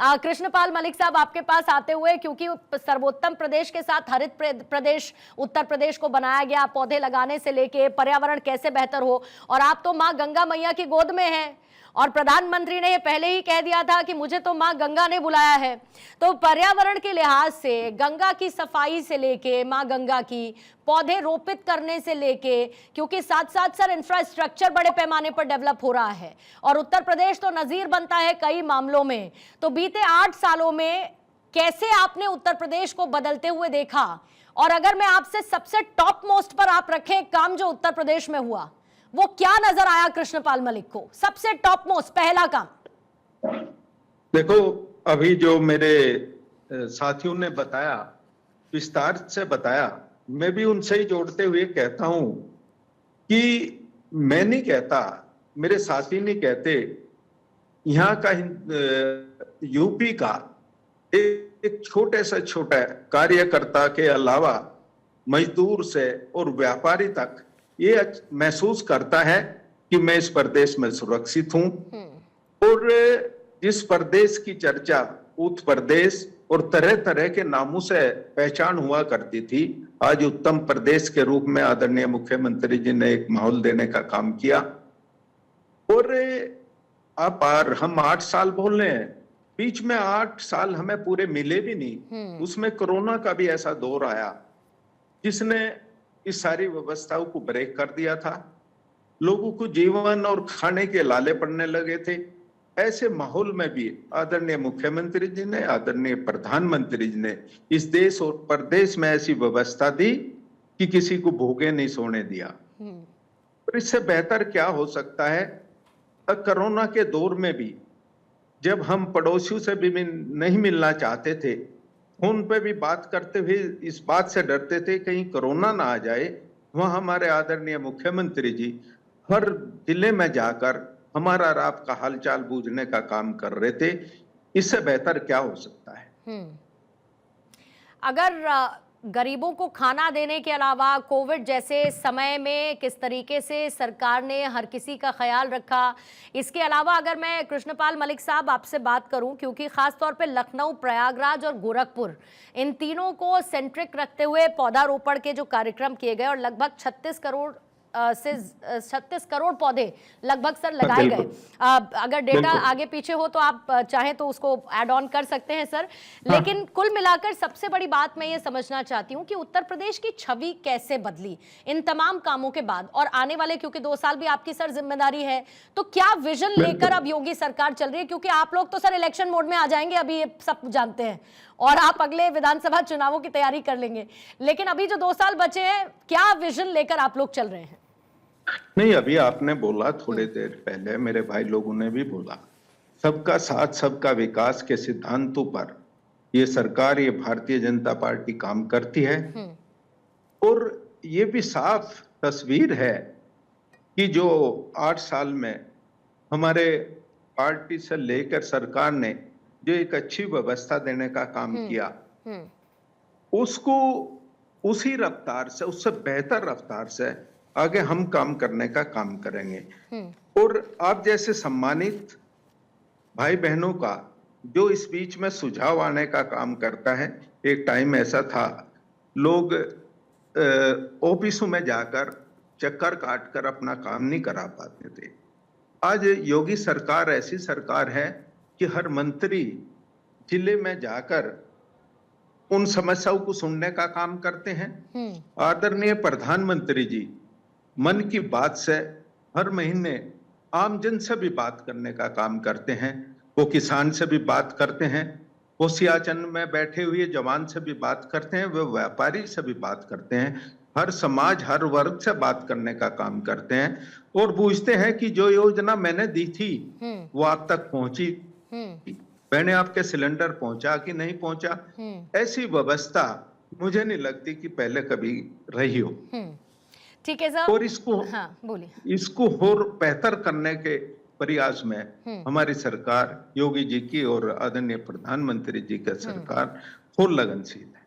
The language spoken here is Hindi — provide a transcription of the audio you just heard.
कृष्णपाल मलिक साहब, आपके पास आते हुए, क्योंकि सर्वोत्तम प्रदेश के साथ हरित प्रदेश उत्तर प्रदेश को बनाया गया, पौधे लगाने से लेके पर्यावरण कैसे बेहतर हो, और आप तो माँ गंगा मैया की गोद में हैं, और प्रधानमंत्री ने ये पहले ही कह दिया था कि मुझे तो माँ गंगा ने बुलाया है। तो पर्यावरण के लिहाज से, गंगा की सफाई से लेके, माँ गंगा की पौधे रोपित करने से लेके, क्योंकि साथ साथ सर इंफ्रास्ट्रक्चर बड़े पैमाने पर डेवलप हो रहा है और उत्तर प्रदेश तो नजीर बनता है कई मामलों में। तो बीते 8 सालों में कैसे आपने उत्तर प्रदेश को बदलते हुए देखा, और अगर मैं आपसे सबसे टॉप मोस्ट पर आप रखें काम जो उत्तर प्रदेश में हुआ, वो क्या नजर आया कृष्णपाल मलिक को सबसे टॉप मोस्ट पहला काम? देखो, अभी जो मेरे साथियों ने बताया, विस्तार से बताया, मैं भी उनसे ही जोड़ते हुए कहता हूं कि मैं नहीं कहता, मेरे साथी नहीं कहते, यहाँ का यूपी का एक छोटे से छोटा कार्यकर्ता के अलावा मजदूर से और व्यापारी तक ये महसूस करता है कि मैं इस प्रदेश में सुरक्षित हूं। और जिस प्रदेश की चर्चा उत्तर प्रदेश और तरह तरह के नामों से पहचान हुआ करती थी, आज उत्तम प्रदेश के रूप में आदरणीय मुख्यमंत्री जी ने एक माहौल देने का काम किया। और हम 8 साल बोल रहे हैं, बीच में 8 साल हमें पूरे मिले भी नहीं, उसमें कोरोना का भी ऐसा दौर आया जिसने इस सारी व्यवस्थाओं को ब्रेक कर दिया था। लोगों को जीवन और खाने के लाले पड़ने लगे थे। ऐसे माहौल में भी आदरणीय मुख्यमंत्री जी ने, आदरणीय प्रधानमंत्री जी ने इस देश और प्रदेश में ऐसी व्यवस्था दी कि किसी को भूखे नहीं सोने दिया। और इससे बेहतर क्या हो सकता है? कोरोना के दौर में भी जब हम पड़ोसियों से भी नहीं मिलना चाहते थे, फोन पे भी बात करते हुए इस बात से डरते थे कहीं कोरोना ना आ जाए, वहां हमारे आदरणीय मुख्यमंत्री जी हर जिले में जाकर हमारा और आपका हालचाल पूछने का काम कर रहे थे। इससे बेहतर क्या हो सकता है? अगर गरीबों को खाना देने के अलावा कोविड जैसे समय में किस तरीके से सरकार ने हर किसी का ख्याल रखा, इसके अलावा अगर मैं कृष्णपाल मलिक साहब आपसे बात करूं, क्योंकि खास तौर पे लखनऊ, प्रयागराज और गोरखपुर, इन तीनों को सेंट्रिक रखते हुए पौधारोपण के जो कार्यक्रम किए गए और लगभग 36 करोड़ पौधे लगभग सर लगाए गए। अगर डेटा आगे पीछे हो तो आप चाहें तो उसको ऐड ऑन कर सकते हैं सर। लेकिन कुल मिलाकर सबसे बड़ी बात मैं ये समझना चाहती हूँ कि उत्तर प्रदेश की छवि कैसे बदली इन तमाम कामों के बाद, और आने वाले, क्योंकि 2 साल भी आपकी सर जिम्मेदारी है, तो क्या विजन लेकर अब योगी सरकार चल रही है? क्योंकि आप लोग तो सर इलेक्शन मोड में आ जाएंगे, अभी ये सब जानते हैं, और आप अगले विधानसभा चुनावों की तैयारी कर लेंगे, लेकिन अभी जो 2 साल बचे हैं, क्या विजन लेकर आप लोग चल रहे हैं? नहीं, अभी आपने बोला, थोड़ी देर पहले मेरे भाई लोगों ने भी बोला, सबका साथ सबका विकास के सिद्धांतों पर ये सरकार, ये भारतीय जनता पार्टी काम करती है। और ये भी साफ तस्वीर है कि जो 8 साल में हमारे पार्टी से लेकर सरकार ने जो एक अच्छी व्यवस्था देने का काम किया, उसको उसी रफ्तार से, उससे बेहतर रफ्तार से आगे हम काम करने का काम करेंगे। और आप जैसे सम्मानित भाई बहनों का जो इस बीच में सुझाव आने का काम करता है, एक टाइम ऐसा था लोग ऑफिसों में जाकर चक्कर काटकर अपना काम नहीं करा पाते थे। आज योगी सरकार ऐसी सरकार है कि हर मंत्री जिले में जाकर उन समस्याओं को सुनने का काम करते हैं। आदरणीय प्रधानमंत्री जी मन की बात से हर महीने आमजन से भी बात करने का काम करते हैं। वो किसान से भी बात करते हैं, वो सियाचिन में बैठे हुए जवान से भी बात करते हैं, वो व्यापारी से भी बात करते हैं, हर समाज, हर वर्ग से बात करने का काम करते हैं, और पूछते हैं कि जो योजना मैंने दी थी वो आप तक पहुंची, मैंने आपके सिलेंडर पहुंचा कि नहीं पहुंचा। ऐसी व्यवस्था मुझे नहीं लगती कि पहले कभी रही हो। ठीक है सर। और इसको बोलिए, इसको और बेहतर करने के प्रयास में हमारी सरकार, योगी जी की और आदरणीय प्रधानमंत्री जी की सरकार और लगनशील है।